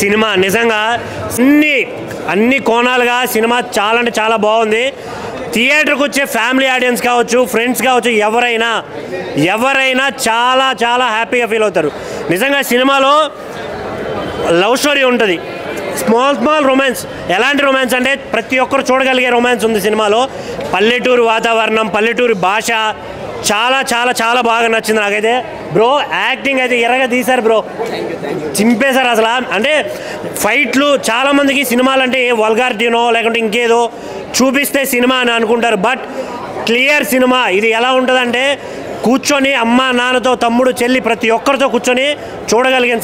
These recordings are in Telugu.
సినిమా నిజంగా అన్ని కోణాలుగా సినిమా చాలా అంటే చాలా బాగుంది. థియేటర్కి వచ్చే ఫ్యామిలీ ఆడియన్స్ కావచ్చు, ఫ్రెండ్స్ కావచ్చు, ఎవరైనా చాలా చాలా హ్యాపీగా ఫీల్ అవుతారు. నిజంగా సినిమాలో లవ్ స్టోరీ ఉంటుంది, స్మాల్ రొమాన్స్. ఎలాంటి రొమాన్స్ అంటే ప్రతి ఒక్కరు చూడగలిగే రొమాన్స్ ఉంది సినిమాలో. పల్లెటూరు వాతావరణం, పల్లెటూరు భాష చాలా చాలా చాలా బాగా నచ్చింది నాకైతే. బ్రో యాక్టింగ్ అయితే ఎర్రగా తీశారు బ్రో, చింపేశారు అసలు. అంటే ఫైట్లు చాలామందికి సినిమాలు అంటే వల్గారిటీనో లేకుంటే ఇంకేదో చూపిస్తే సినిమా అని అనుకుంటారు. బట్ క్లియర్ సినిమా ఇది. ఎలా ఉంటుందంటే కూర్చొని అమ్మ నాన్నతో, తమ్ముడు చెల్లి ప్రతి ఒక్కరితో కూర్చొని చూడగలిగిన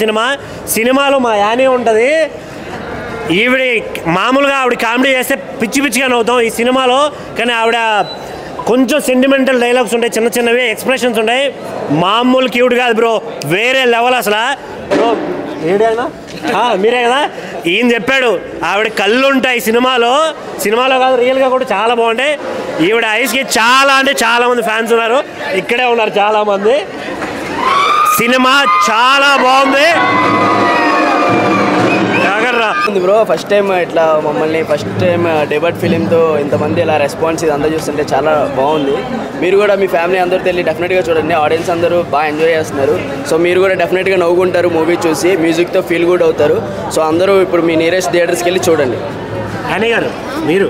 సినిమాలో మా యానీ ఉంటుంది. మామూలుగా ఆవిడ కామెడీ చేస్తే పిచ్చిగా నవ్వుతాం ఈ సినిమాలో. కానీ ఆవిడ కొంచెం సెంటిమెంటల్ డైలాగ్స్ ఉంటాయి, చిన్నవి ఎక్స్ప్రెషన్స్ ఉంటాయి. మామూలు క్యూట్ కాదు బ్రో, వేరే లెవెల్ అసలు. బ్రో మీరే కదా ఈయన చెప్పాడు, ఆవిడ కళ్ళు ఉంటాయి సినిమాలో కాదు రియల్గా కూడా చాలా బాగుంటాయి. ఈవిడ ఐస్కి చాలా అంటే చాలా మంది ఫ్యాన్స్ ఉన్నారు, ఇక్కడే ఉన్నారు చాలామంది. సినిమా చాలా బాగుంది బ్రో. ఫస్ట్ టైం ఇట్లా మమ్మల్ని ఫస్ట్ టైం డెబ్యూట్ ఫిలింతో ఇంతమంది ఇలా రెస్పాన్స్ ఇదంతా చూస్తుంటే చాలా బాగుంది. మీరు కూడా మీ ఫ్యామిలీ అందరితో వెళ్ళి డెఫినెట్గా చూడండి. ఆడియన్స్ అందరూ బాగా ఎంజాయ్ చేస్తున్నారు. సో మీరు కూడా డెఫినెట్గా నవ్వుకుంటారు మూవీ చూసి, మ్యూజిక్తో ఫీల్ గుడ్ అవుతారు. సో అందరూ ఇప్పుడు మీ నియరెస్ట్ థియేటర్స్కి వెళ్ళి చూడండి. హనీ గారు మీరు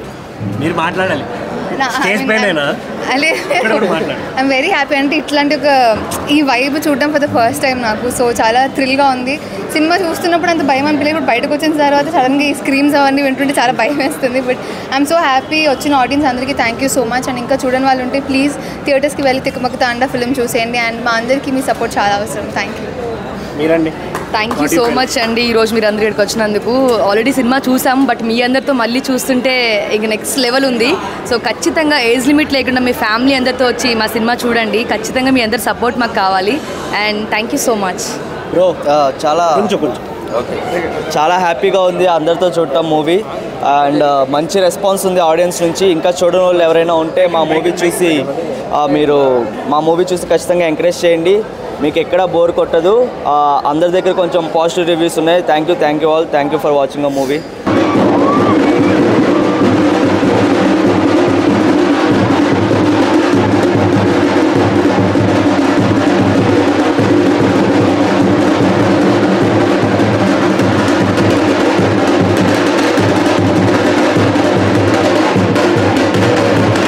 మాట్లాడాలి. I'm very happy. అంటే ఇట్లాంటి ఈ వైబ్ చూడడం ఫర్ ద ఫస్ట్ టైం నాకు. సో చాలా థ్రిల్గా ఉంది. సినిమా చూస్తున్నప్పుడు అంత భయం అనిపించలేదు, ఇప్పుడు బయటకు వచ్చిన తర్వాత సడన్గా ఈ స్క్రీమ్స్ అవన్నీ వింటుంటే చాలా భయం వేస్తుంది. But I'm so happy. వచ్చిన ఆడియన్స్ అందరికీ thank you so much. And ఇంకా చూడని వాళ్ళు ఉంటే ప్లీజ్ థియేటర్స్కి వెళ్ళి తిక్కమక్క తాండా ఫిల్మ్ చూసేయండి. అండ్ మా అందరికీ మీ సపోర్ట్ చాలా అవసరం. Thank you. Thank you so much అండి. ఈరోజు మీరు అందరూ ఇక్కడికి వచ్చినందుకు. ఆల్రెడీ సినిమా చూసాం, బట్ మీ అందరితో మళ్ళీ చూస్తుంటే ఇంక నెక్స్ట్ లెవెల్ ఉంది. సో ఖచ్చితంగా ఏజ్ లిమిట్ లేకుండా మీ ఫ్యామిలీ అందరితో వచ్చి మా సినిమా చూడండి. ఖచ్చితంగా మీ అందరి సపోర్ట్ మాకు కావాలి. And thank you so much bro. చాలా హ్యాపీగా ఉంది అందరితో చూడటం మూవీ. అండ్ మంచి రెస్పాన్స్ ఉంది ఆడియన్స్ నుంచి. ఇంకా చూడని వాళ్ళు ఎవరైనా ఉంటే మీరు మా మూవీ చూసి ఖచ్చితంగా ఎంకరేజ్ చేయండి. మీకు ఎక్కడ బోర్ కొట్టదు. అందరి దగ్గర కొంచెం పాజిటివ్ రివ్యూస్ ఉన్నాయి. Thank you all. Thank you for watching a movie.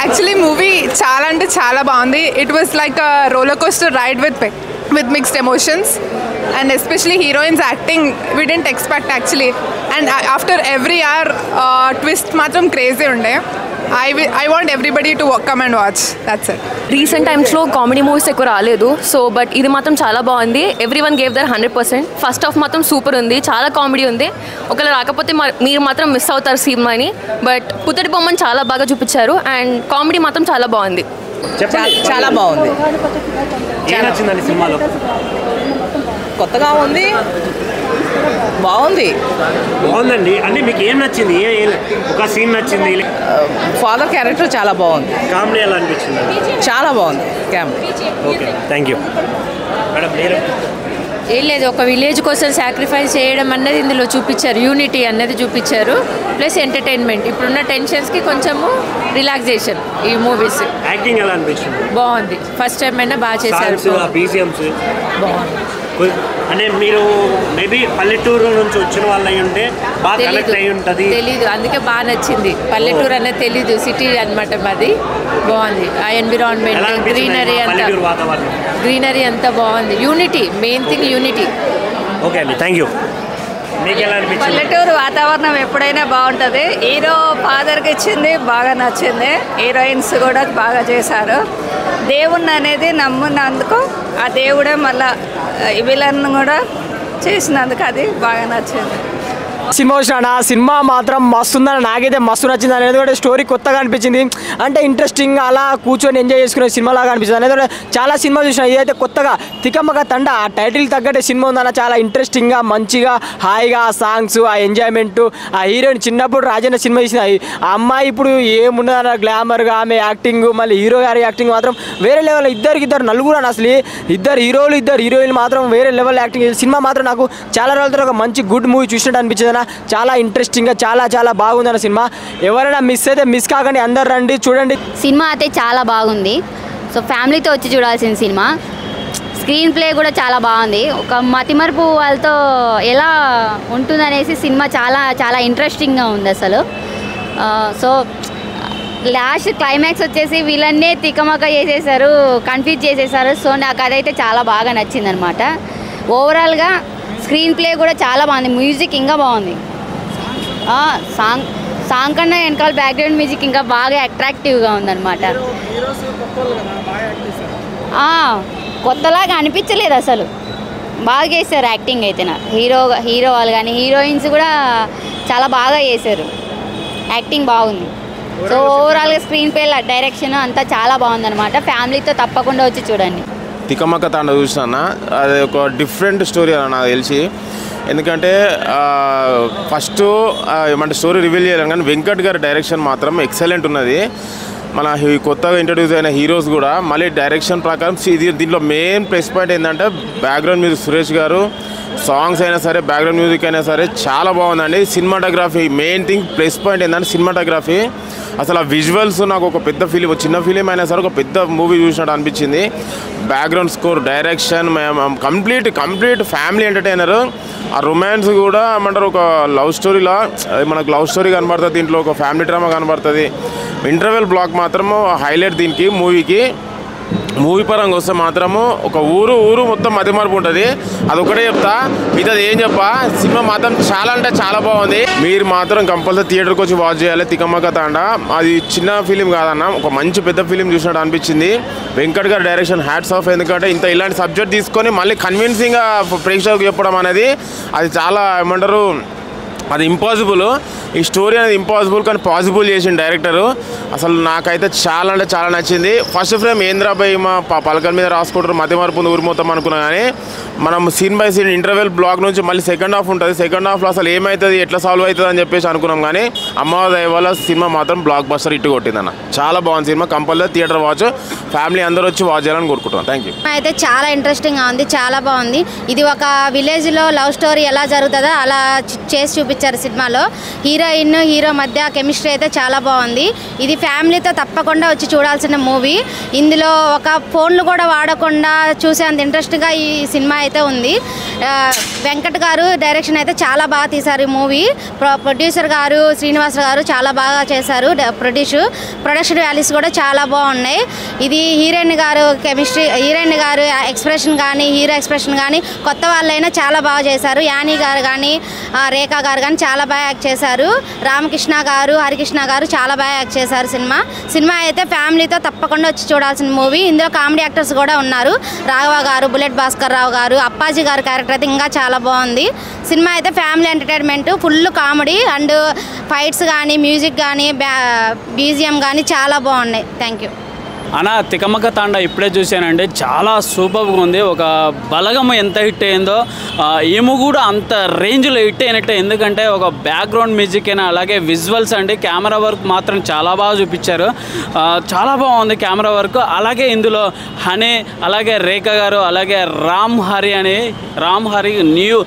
Actually movie చాలా అంటే చాలా బాగుంది. It was like a roller coaster ride with mixed emotions, and especially heroines acting we didn't expect actually. And after every hour twist matram crazy unde. I want everybody to come and watch. That's it. Recent టైమ్స్లో కామెడీ మూవీస్ ఎక్కువ రాలేదు. సో బట్ ఇది మాత్రం చాలా బాగుంది. Everyone gave there 100%. First half మాత్రం సూపర్ ఉంది, చాలా కామెడీ ఉంది. ఒకవేళ రాకపోతే మీరు మాత్రం మిస్ అవుతారు సినిమాని. బట్ పుత్తడి బొమ్మని చాలా బాగా చూపించారు. అండ్ కామెడీ మాత్రం చాలా బాగుంది. చాలా బాగుంది. కొత్తగా ఉంది, బాగుందండి. అంటే మీకు ఏం నచ్చింది? ఒక సీన్ నచ్చింది? ఫాదర్ క్యారెక్టర్ చాలా బాగుంది. కామెడీ ఎలా అనిపించింది? చాలా బాగుంది comedy. Okay, thank you madam. మీరు ఏం లేదు, ఒక విలేజ్ కోసం సాక్రిఫైస్ చేయడం అన్నది ఇందులో చూపించారు. యూనిటీ అన్నది చూపించారు, ప్లస్ ఎంటర్టైన్మెంట్. ఇప్పుడున్న టెన్షన్స్కి కొంచెము రిలాక్సేషన్. ఈ మూవీస్ యాక్టింగ్ ఎలా అనిపించింది? బాగుంది. ఫస్ట్ టైం అయినా బాగా చేశారు. బాగుంది. అంటే మీరు మేబీ పల్లెటూరు నుంచి వచ్చిన వాళ్ళు అయి ఉంటే బాగా కనెక్ట్ అయి ఉంటుంది. తెలీదు, అందుకే బాగా నచ్చింది. పల్లెటూరు అనేది తెలీదు, సిటీ అనమాట మాది. బాగుంది. ఆ ఎన్విరాన్మెంట్, గ్రీనరీ అంతా బాగుంది. Unity, main thing unity. Okay అండి, థ్యాంక్ యూ. పల్లెటూరు వాతావరణం ఎప్పుడైనా బాగుంటుంది. హీరో ఫాదర్కి ఇచ్చింది బాగా నచ్చింది. హీరోయిన్స్ కూడా బాగా చేశారు. దేవుణ్ణి అనేది నమ్మున్నందుకు ఆ దేవుడే మళ్ళా విలన్ కూడా చేసినందుకు అది బాగా నచ్చింది. సినిమా వచ్చినా సినిమా మాత్రం మస్తు ఉందని నాకైతే మస్తు నచ్చింది. ఎందుకంటే స్టోరీ కొత్తగా అనిపించింది, అంటే ఇంట్రెస్టింగ్ అలా కూర్చొని ఎంజాయ్ చేసుకునే సినిమా లాగా అనిపించింది. ఎందుకంటే చాలా సినిమా చూసిన, ఇదైతే కొత్తగా తికమక తండ ఆ టైటిల్ తగ్గట్టే సినిమా ఉందన్న. చాలా ఇంట్రెస్టింగ్గా మంచిగా హాయిగా ఆ సాంగ్స్ ఆ ఎంజాయ్మెంట్ ఆ హీరోయిన్ చిన్నప్పుడు రాజన్న సినిమా చూసిన ఆ అమ్మాయి ఇప్పుడు ఏమున్నదన్న గ్లామర్గా ఆమె యాక్టింగ్, మళ్ళీ హీరో గారి యాక్టింగ్ మాత్రం వేరే లెవెల్. ఇద్దరు నలుగురు అని అసలు ఇద్దరు హీరోలు ఇద్దరు హీరోయిన్లు మాత్రం వేరే లెవెల్ యాక్టింగ్. సినిమా మాత్రం నాకు చాలా రోజుల ఒక మంచి గుడ్ మూవీ చూసినట్టు అనిపించింది. చాలా ఇంట్రెస్టింగ్గా చాలా బాగుందన్న సినిమా. ఎవరైనా మిస్ అయితే మిస్ కాకండి, అందరు రండి చూడండి. సినిమా అయితే చాలా బాగుంది. సో ఫ్యామిలీతో వచ్చి చూడాల్సిన సినిమా. స్క్రీన్ ప్లే కూడా చాలా బాగుంది. ఒక మతిమరుపు వాళ్ళతో ఎలా ఉంటుందనేసి సినిమా చాలా ఇంట్రెస్టింగ్గా ఉంది అసలు. సో లాస్ట్ క్లైమాక్స్ వచ్చేసి వీళ్ళన్నే తికమక చేసేసారు, కన్ఫ్యూజ్ చేసేసారు. సో నాకు అదైతే చాలా బాగా నచ్చింది అనమాట. ఓవరాల్గా స్క్రీన్ ప్లే కూడా చాలా బాగుంది, మ్యూజిక్ ఇంకా బాగుంది. సాంగ్ కన్నా వెనకాల బ్యాక్గ్రౌండ్ మ్యూజిక్ ఇంకా బాగా అట్రాక్టివ్గా ఉందన్నమాట. కొత్తలాగా అనిపించలేదు అసలు, బాగా చేశారు యాక్టింగ్ అయితే. హీరో వాళ్ళు కానీ హీరోయిన్స్ కూడా చాలా బాగా చేశారు, యాక్టింగ్ బాగుంది. సో ఓవరాల్గా స్క్రీన్ ప్లే డైరెక్షన్ అంతా చాలా బాగుందన్నమాట. ఫ్యామిలీతో తప్పకుండా వచ్చి చూడండి. తికమక తాండ చూసినా అది ఒక డిఫరెంట్ స్టోరీ అని నాకు తెలిసి. ఎందుకంటే ఫస్ట్ ఏమంటే స్టోరీ రివీల్ చేయాలి కానీ వెంకట్ గారి డైరెక్షన్ మాత్రం ఎక్సలెంట్ ఉన్నది. మన కొత్తగా ఇంట్రడ్యూస్ అయిన హీరోస్ కూడా మళ్ళీ డైరెక్షన్ ప్రకారం దీంట్లో మెయిన్ ప్లస్ పాయింట్ ఏంటంటే బ్యాక్గ్రౌండ్ మ్యూజిక్ సురేష్ గారు, సాంగ్స్ అయినా సరే బ్యాక్గ్రౌండ్ మ్యూజిక్ అయినా సరే చాలా బాగుందండి. Cinematography main thing plus point ఏంటంటే సినిమాటోగ్రఫీ. అసలు ఆ విజువల్స్ నాకు ఒక పెద్ద ఫిలిం, చిన్న ఫిలిం అయినా సరే ఒక పెద్ద మూవీ చూసినట్టు అనిపించింది. Background score, direction complete family entertainer. ఆ రొమాన్స్ కూడా ఏమంటారు ఒక లవ్ స్టోరీలా మనకు లవ్ స్టోరీ కనబడుతుంది, దీంట్లో ఒక ఫ్యామిలీ డ్రామా కనబడుతుంది. ఇంటర్వెల్ బ్లాక్ మాత్రము హైలైట్ దీనికి మూవీ పరంగా వస్తే మాత్రము ఒక ఊరు మొత్తం మతిమరుపు ఉంటుంది. అదొకటే చెప్తా, మిగతాది ఏం చెప్పా. సినిమా మాత్రం చాలా అంటే చాలా బాగుంది. మీరు మాత్రం కంపల్సరీ థియేటర్కి వచ్చి వాచ్ చేయాలి తికమక తాండ. అది చిన్న ఫిలిం కాదన్న, ఒక మంచి పెద్ద ఫిలిం చూసినట్టు అనిపించింది. వెంకట్ గారి డైరెక్షన్ హ్యాట్స్ ఆఫ్. ఎందుకంటే ఇలాంటి సబ్జెక్ట్ తీసుకొని మళ్ళీ కన్విన్సింగ్గా ప్రేక్షకులకు చెప్పడం అనేది అది చాలా ఏమంటారు అది ఇంపాసిబుల్. ఈ స్టోరీ అనేది ఇంపాసిబుల్ కానీ పాసిబుల్ చేసింది డైరెక్టరు. అసలు నాకైతే చాలా అంటే చాలా నచ్చింది. ఫస్ట్ ఫ్రేమ్ ఏంద్రాబాయ్ మా పలకల మీద రాసుకుంటారు మతిమరుపు ఊరి మొత్తం అనుకున్నా కానీ మనం scene by scene interval block నుంచి మళ్ళీ సెకండ్ హాఫ్ ఉంటుంది. సెకండ్ హాఫ్లో అసలు ఏమవుతుంది ఎట్లా సాల్వ్ అవుతుంది అని చెప్పేసి అనుకున్నాం కానీ అమ్మవారి దయ వల్ల సినిమా మాత్రం బ్లాక్ బస్టర్ ఇట్టు కొట్టిందన్న. చాలా బాగుంది cinema. Compulsory theatre watch, family అందరూ వచ్చి వాచ్ చేయాలని కోరుకుంటున్నాను. Thank you. అయితే చాలా ఇంట్రెస్టింగ్గా ఉంది, చాలా బాగుంది. ఇది ఒక విలేజ్లో లవ్ స్టోరీ ఎలా జరుగుతుందో అలా చేసి చూపించారు సినిమాలో. హీరోయిన్ హీరో మధ్య కెమిస్ట్రీ అయితే చాలా బాగుంది. ఇది ఫ్యామిలీతో తప్పకుండా వచ్చి చూడాల్సిన మూవీ. ఇందులో ఒక ఫోన్లు కూడా వాడకుండా చూసేంత ఇంట్రెస్ట్గా ఈ సినిమా అయితే ఉంది. వెంకట్ గారు డైరెక్షన్ అయితే చాలా బాగా తీశారు ఈ మూవీ. ప్రొడ్యూసర్ గారు శ్రీనివాస్ గారు చాలా బాగా చేశారు. ప్రొడక్షన్ వాల్యూస్ కూడా చాలా బాగున్నాయి. ఇది హీరోయిన్ గారు కెమిస్ట్రీ, హీరోయిన్ గారు ఎక్స్ప్రెషన్ కానీ హీరో ఎక్స్ప్రెషన్ కానీ కొత్త వాళ్ళైనా చాలా బాగా చేశారు. యానీ గారు కానీ రేఖా గారు కానీ చాలా బాగా యాక్ట్ చేశారు. రామకృష్ణ గారు హరికృష్ణ గారు చాలా బాగా యాక్ట్ చేశారు. సినిమా అయితే ఫ్యామిలీతో తప్పకుండా వచ్చి చూడాల్సిన మూవీ. ఇందులో కామెడీ యాక్టర్స్ కూడా ఉన్నారు. రాఘవ గారు, బుల్లెట్ భాస్కర్ రావు గారు, అప్పాజీ గారు క్యారెక్టర్ అయితే ఇంకా చాలా బాగుంది. సినిమా అయితే family entertainment, full comedy and fights కానీ మ్యూజిక్ కానీ బీజిఎం కానీ చాలా బాగున్నాయి. Thank you. అన్న తికమక తాండ ఇప్పుడే చూశానండి, చాలా సూపర్గా ఉంది. ఒక బలగం ఎంత హిట్ అయిందో ఏమో కూడా అంత రేంజ్లో హిట్ అయినట్టే. ఎందుకంటే ఒక బ్యాక్గ్రౌండ్ మ్యూజిక్ అయినా అలాగే విజువల్స్ అండి, కెమెరా వర్క్ మాత్రం చాలా బాగా చూపించారు. చాలా బాగుంది కెమెరా వర్క్. అలాగే ఇందులో హనీ, అలాగే రేఖ గారు, అలాగే రామ్ హరి న్యూ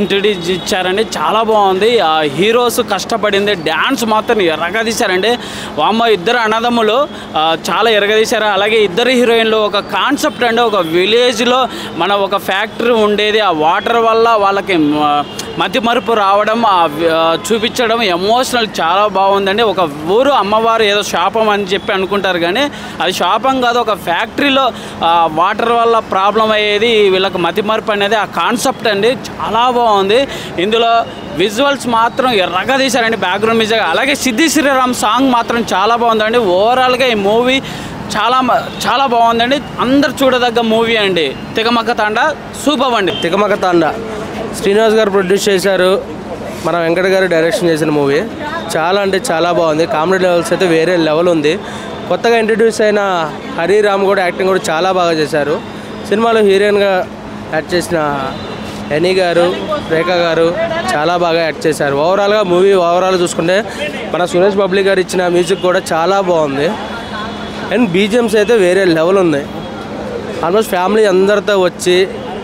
ఇంట్రడ్యూస్ ఇచ్చారండి. చాలా బాగుంది. హీరోస్ కష్టపడింది, డ్యాన్స్ మాత్రం ఎరగదీశారండి. వామ్మ ఇద్దరు అన్నదమ్ములు చాలా ఎరగదీశారు. అలాగే ఇద్దరు హీరోయిన్లు ఒక కాన్సెప్ట్ అండి, ఒక విలేజ్లో మన ఒక ఫ్యాక్టరీ ఉండేది, ఆ వాటర్ వల్ల వాళ్ళకి మతిమరుపు రావడం చూపించడం ఎమోషనల్ చాలా బాగుందండి. ఒక ఊరు అమ్మవారు ఏదో శాపం అని చెప్పి అనుకుంటారు కానీ అది శాపం కాదు, ఒక ఫ్యాక్టరీలో వాటర్ వల్ల ప్రాబ్లం అయ్యేది, వీళ్ళకి మతిమరుపు అనేది ఆ కాన్సెప్ట్ అండి. చాలా బాగుంది. ఇందులో విజువల్స్ మాత్రం ఎర్రగా తీశారండి, బ్యాక్గ్రౌండ్ మ్యూజిక్. అలాగే సిద్ధి శ్రీరామ్ సాంగ్ మాత్రం చాలా బాగుందండి. ఓవరాల్గా ఈ మూవీ చాలా బాగుందండి. అందరు చూడదగ్గ మూవీ అండి. తికమక తాండ సూపర్ అండి. తికమక తాండ శ్రీనివాస్ గారు ప్రొడ్యూస్ చేశారు. మన వెంకట్ గారు డైరెక్షన్ చేసిన మూవీ చాలా అంటే చాలా బాగుంది. కామెడీ లెవెల్స్ అయితే వేరే లెవెల్ ఉంది. కొత్తగా ఇంట్రడ్యూస్ అయిన హరిరామ్ కూడా యాక్టింగ్ కూడా చాలా బాగా చేశారు. సినిమాలో హీరోయిన్గా యాక్ట్ చేసిన ఎనీ గారు, రేఖా గారు చాలా బాగా యాక్ట్ చేశారు. ఓవరాల్గా మూవీ ఓవరాల్ చూసుకుంటే మన సురేష్ బాబు గారు ఇచ్చిన మ్యూజిక్ కూడా చాలా బాగుంది. అండ్ బీజిఎమ్స్ అయితే వేరే లెవెల్ ఉన్నాయి. ఆల్మోస్ట్ ఫ్యామిలీ అందరితో వచ్చి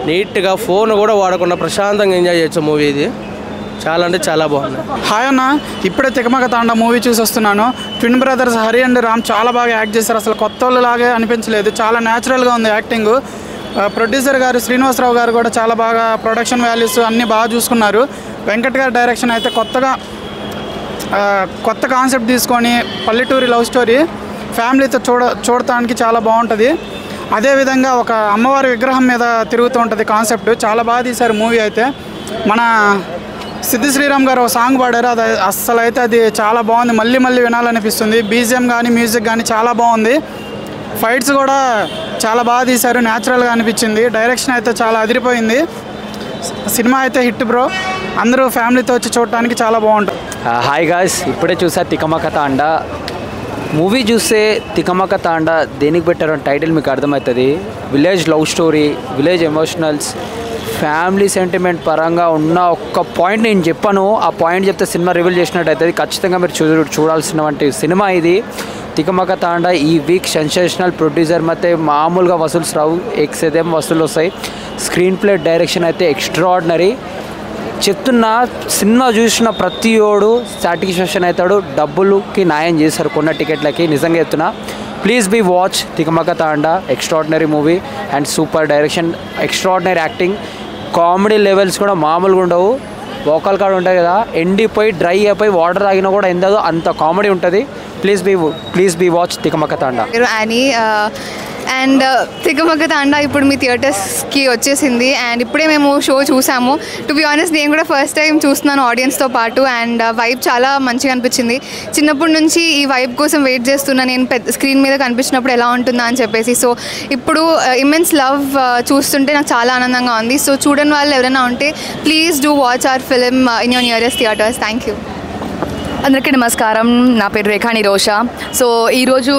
నీట్గా ఫోన్ కూడా వాడకుండా ప్రశాంతంగా ఎంజాయ్ చేయొచ్చు మూవీ. ఇది చాలా అంటే చాలా బాగుంది. హాయ్ అన్న, ఇప్పుడే తికమక తాండా మూవీ చూసి వస్తున్నాను. Twin brothers Hari and Ram చాలా బాగా యాక్ట్ చేశారు. అసలు కొత్త వాళ్ళలాగే అనిపించలేదు. చాలా న్యాచురల్గా ఉంది యాక్టింగ్. ప్రొడ్యూసర్ గారు శ్రీనివాసరావు గారు కూడా చాలా బాగా ప్రొడక్షన్ వాల్యూస్ అన్నీ బాగా చూసుకున్నారు. వెంకట్ గారి డైరెక్షన్ అయితే కొత్త కాన్సెప్ట్ తీసుకొని పల్లెటూరి లవ్ స్టోరీ ఫ్యామిలీతో చూడటానికి చాలా బాగుంటుంది. అదేవిధంగా ఒక అమ్మవారి విగ్రహం మీద తిరుగుతూ ఉంటుంది కాన్సెప్ట్. చాలా బాగా తీశారు మూవీ అయితే. మన సిద్ధి శ్రీరామ్ గారు ఒక సాంగ్ పాడారు, అది అస్సలు అయితే అది చాలా బాగుంది. మళ్ళీ మళ్ళీ వినాలనిపిస్తుంది. బీజిఎం కానీ మ్యూజిక్ కానీ చాలా బాగుంది. ఫైట్స్ కూడా చాలా బాగా తీశారు, న్యాచురల్గా అనిపించింది. డైరెక్షన్ అయితే చాలా అదిరిపోయింది. సినిమా అయితే హిట్ బ్రో. అందరూ ఫ్యామిలీతో వచ్చి చూడటానికి చాలా బాగుంటుంది. హాయ్ గాయ్స్, ఇప్పుడే చూసా తికమక తాండా మూవీ. చూస్తే తికమక తాండా దేనికి పెట్టారో టైటిల్ మీకు అర్థమవుతుంది. Village love story, village emotionals, family sentiment పరంగా ఉన్న ఒక్క పాయింట్ నేను చెప్పాను. ఆ పాయింట్ చెప్తే సినిమా రివీల్ చేసినట్టు అవుతుంది. ఖచ్చితంగా మీరు చూడాల్సినటువంటి సినిమా ఇది తికమక తాండా. ఈ వీక్ సెన్సేషనల్ ప్రొడ్యూసర్ మధ్య మామూలుగా వసూల్స్ రావు, ఎక్సేదేం వసూలు వస్తాయి. స్క్రీన్ ప్లే డైరెక్షన్ అయితే ఎక్స్ట్రాడినరీ. చెప్తున్నా, సినిమా చూసిన ప్రతి ఓడు సాటిస్ఫాక్షన్ అవుతాడు. డబ్బులకి న్యాయం చేశారు కొన్న టికెట్లకి. నిజంగా చెప్తున్నా, please be watch Tikamaka Thanda. Extraordinary movie and super direction, extraordinary acting. Comedy levels కూడా మామూలుగా ఉండవు. వోకల్ కార్డ్ ఉంటుంది కదా, ఎండిపోయి డ్రై అయిపోయి వాటర్ తాగినా కూడా ఎందదో అంత కామెడీ ఉంటుంది. Please be watch Tikamaka Thanda. And తికమక తాండా ఇప్పుడు మీ థియేటర్స్కి వచ్చేసింది. అండ్ ఇప్పుడే మేము షో చూసాము. టు బి ఆనెస్ట్, నేను కూడా ఫస్ట్ టైం చూస్తున్నాను ఆడియన్స్తో పాటు. అండ్ వైబ్ చాలా మంచిగా అనిపించింది. చిన్నప్పటి నుంచి ఈ వైబ్ కోసం వెయిట్ చేస్తున్నా నేను, పెద్ద స్క్రీన్ మీద కనిపించినప్పుడు ఎలా ఉంటుందా అని చెప్పేసి. సో ఇప్పుడు ఇమెన్స్ లవ్ చూస్తుంటే నాకు చాలా ఆనందంగా ఉంది. సో చూడని వాళ్ళు ఎవరైనా ఉంటే please do watch hour film in your nearest theatres. Thank you. అందరికీ నమస్కారం. నా పేరు రేఖాని రోషా. సో ఈరోజు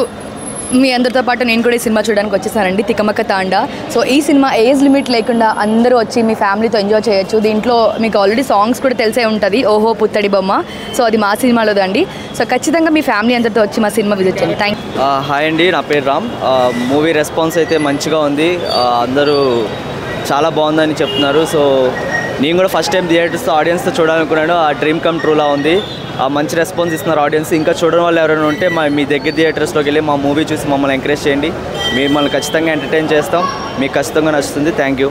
మీ అందరితో పాటు నేను కూడా ఈ సినిమా చూడడానికి వచ్చేసానండి, తికమక తాండా. సో ఈ సినిమా ఏజ్ లిమిట్ లేకుండా అందరూ వచ్చి మీ ఫ్యామిలీతో ఎంజాయ్ చేయొచ్చు. దీంట్లో మీకు ఆల్రెడీ సాంగ్స్ కూడా తెలిసే ఉంటుంది, ఓహో పుత్తడి బొమ్మ. సో అది మా సినిమాలోదండి. సో ఖచ్చితంగా మీ ఫ్యామిలీ అందరితో వచ్చి మా సినిమా విజిట్ చేయండి. Thank you. హాయ్ అండి, నా పేరు రామ్. మూవీ రెస్పాన్స్ అయితే మంచిగా ఉంది. అందరూ చాలా బాగుందని చెప్తున్నారు. సో నేను కూడా ఫస్ట్ టైం థియేటర్స్తో ఆడియన్స్తో చూడాలనుకున్నాను. ఆ డ్రీమ్ కమ్ ట్రూలా ఉంది. మంచి రెస్పాన్స్ ఇస్తున్నారు ఆడియన్స్. ఇంకా చూడడం వాళ్ళు ఎవరైనా ఉంటే మీ దగ్గర థియేటర్స్లోకి వెళ్ళి మా మూవీ చూసి మమ్మల్ని ఎంకరేజ్ చేయండి. మిమ్మల్ని ఖచ్చితంగా ఎంటర్టైన్ చేస్తాం. మీకు ఖచ్చితంగా నచ్చుతుంది. Thank you.